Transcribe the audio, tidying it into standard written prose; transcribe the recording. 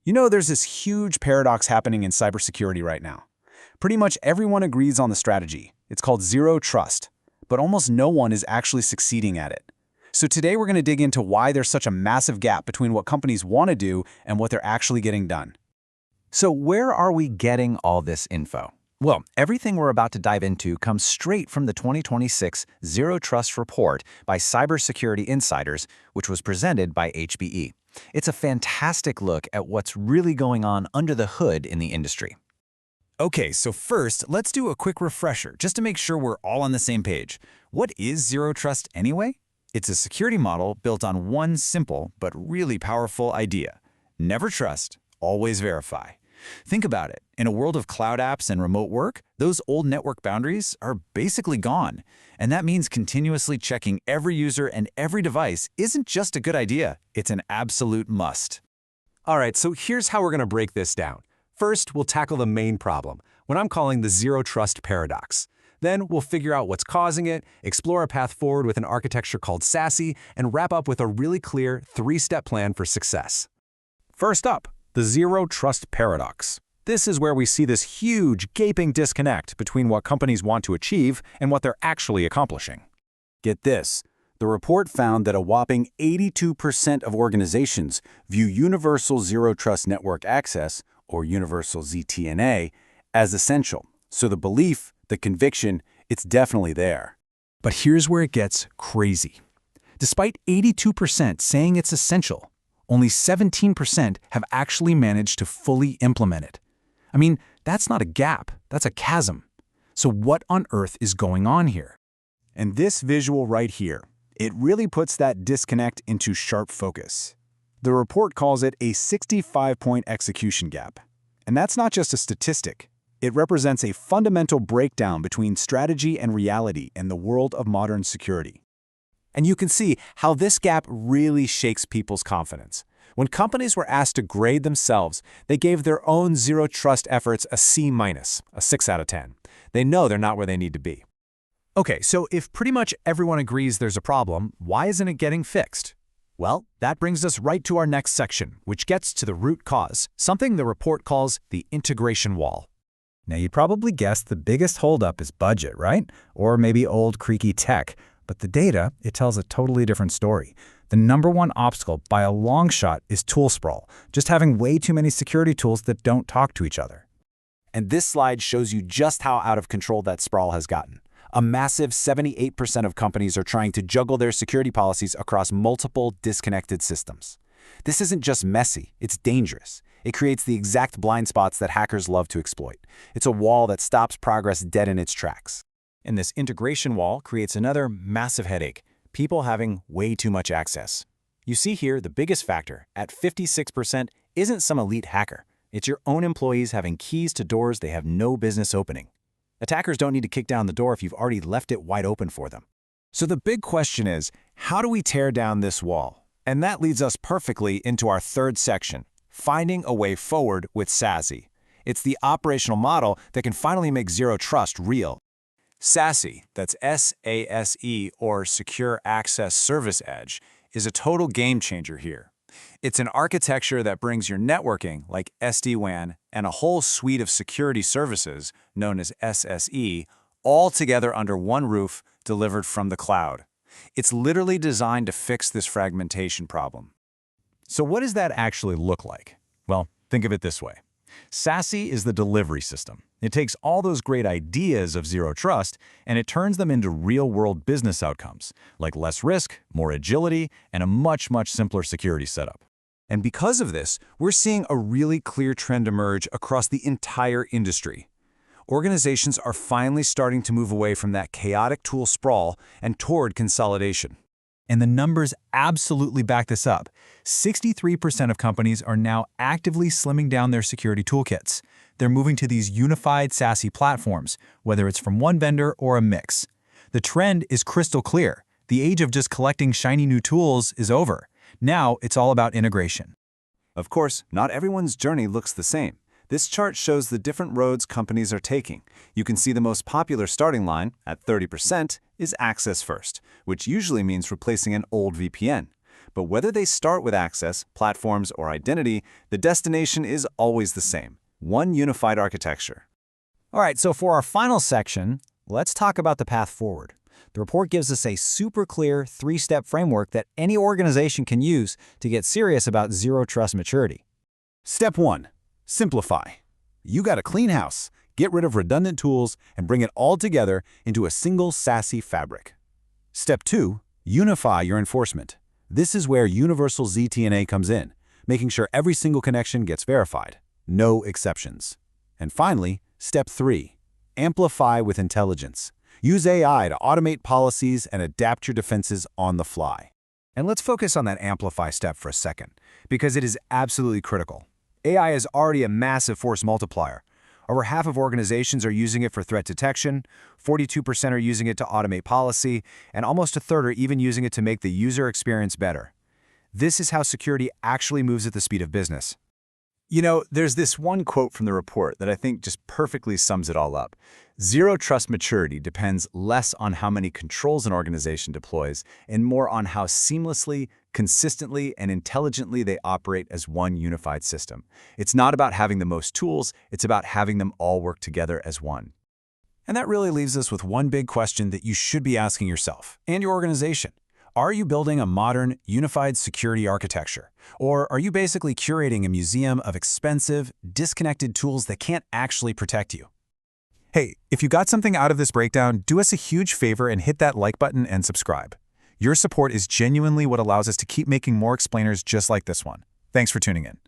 You know, there's this huge paradox happening in cybersecurity right now. Pretty much everyone agrees on the strategy. It's called zero trust, but almost no one is actually succeeding at it. So today we're going to dig into why there's such a massive gap between what companies want to do and what they're actually getting done. So where are we getting all this info? Well, everything we're about to dive into comes straight from the 2026 Zero Trust Report by Cybersecurity Insiders, which was presented by HPE. It's a fantastic look at what's really going on under the hood in the industry. Okay, so first, let's do a quick refresher just to make sure we're all on the same page. What is Zero Trust anyway? It's a security model built on one simple but really powerful idea. Never trust, always verify. Think about it. In a world of cloud apps and remote work, those old network boundaries are basically gone. And that means continuously checking every user and every device isn't just a good idea, it's an absolute must. All right, so here's how we're going to break this down. First, we'll tackle the main problem, what I'm calling the zero trust paradox. Then we'll figure out what's causing it, explore a path forward with an architecture called SASE, and wrap up with a really clear three-step plan for success. First up, the zero trust paradox. This is where we see this huge, gaping disconnect between what companies want to achieve and what they're actually accomplishing. Get this. The report found that a whopping 82% of organizations view Universal Zero Trust Network Access, or Universal ZTNA, as essential. So the belief, the conviction, it's definitely there. But here's where it gets crazy. Despite 82% saying it's essential, only 17% have actually managed to fully implement it. I mean, that's not a gap, that's a chasm. So what on earth is going on here? And this visual right here, it really puts that disconnect into sharp focus. The report calls it a 65-point execution gap. And that's not just a statistic. It represents a fundamental breakdown between strategy and reality in the world of modern security. And you can see how this gap really shakes people's confidence. When companies were asked to grade themselves, they gave their own zero trust efforts a C-, a 6 out of 10. They know they're not where they need to be. Okay, so if pretty much everyone agrees there's a problem, why isn't it getting fixed? Well, that brings us right to our next section, which gets to the root cause, something the report calls the integration wall. Now, you'd probably guess the biggest holdup is budget, right? Or maybe old, creaky tech. But the data, it tells a totally different story. The number one obstacle by a long shot is tool sprawl, just having way too many security tools that don't talk to each other. And this slide shows you just how out of control that sprawl has gotten. A massive 78% of companies are trying to juggle their security policies across multiple disconnected systems. This isn't just messy, it's dangerous. It creates the exact blind spots that hackers love to exploit. It's a wall that stops progress dead in its tracks. And this integration wall creates another massive headache, people having way too much access. You see here the biggest factor, at 56%, isn't some elite hacker. It's your own employees having keys to doors they have no business opening. Attackers don't need to kick down the door if you've already left it wide open for them. So the big question is, how do we tear down this wall? And that leads us perfectly into our third section, finding a way forward with SASE. It's the operational model that can finally make zero trust real. SASE, that's S-A-S-E, or Secure Access Service Edge, is a total game changer here. It's an architecture that brings your networking, like SD-WAN, and a whole suite of security services, known as SSE, all together under one roof, delivered from the cloud. It's literally designed to fix this fragmentation problem. So what does that actually look like? Well, think of it this way. SASE is the delivery system. It takes all those great ideas of zero trust and it turns them into real-world business outcomes, like less risk, more agility, and a much simpler security setup. And because of this, we're seeing a really clear trend emerge across the entire industry. Organizations are finally starting to move away from that chaotic tool sprawl and toward consolidation. And the numbers absolutely back this up. 63% of companies are now actively slimming down their security toolkits. They're moving to these unified SASE platforms, whether it's from one vendor or a mix. The trend is crystal clear. The age of just collecting shiny new tools is over. Now it's all about integration. Of course, not everyone's journey looks the same. This chart shows the different roads companies are taking. You can see the most popular starting line, at 30%, is access first, which usually means replacing an old VPN. But whether they start with access, platforms, or identity, the destination is always the same: one unified architecture. All right, so for our final section, let's talk about the path forward. The report gives us a super clear 3-step framework that any organization can use to get serious about zero trust maturity. Step 1. Simplify. You got a clean house. Get rid of redundant tools and bring it all together into a single SASE fabric. Step 2. Unify your enforcement. This is where universal ZTNA comes in, making sure every single connection gets verified. No exceptions. And finally, Step 3. Amplify with intelligence. Use AI to automate policies and adapt your defenses on the fly. And let's focus on that amplify step for a second, because it is absolutely critical. AI is already a massive force multiplier. Over half of organizations are using it for threat detection, 42% are using it to automate policy, and almost a third are even using it to make the user experience better. This is how security actually moves at the speed of business. You know, there's this one quote from the report that I think just perfectly sums it all up. Zero trust maturity depends less on how many controls an organization deploys and more on how seamlessly, consistently, and intelligently they operate as one unified system. It's not about having the most tools, it's about having them all work together as one. And that really leaves us with one big question that you should be asking yourself and your organization. Are you building a modern, unified security architecture? Or are you basically curating a museum of expensive, disconnected tools that can't actually protect you? Hey, if you got something out of this breakdown, do us a huge favor and hit that like button and subscribe. Your support is genuinely what allows us to keep making more explainers just like this one. Thanks for tuning in.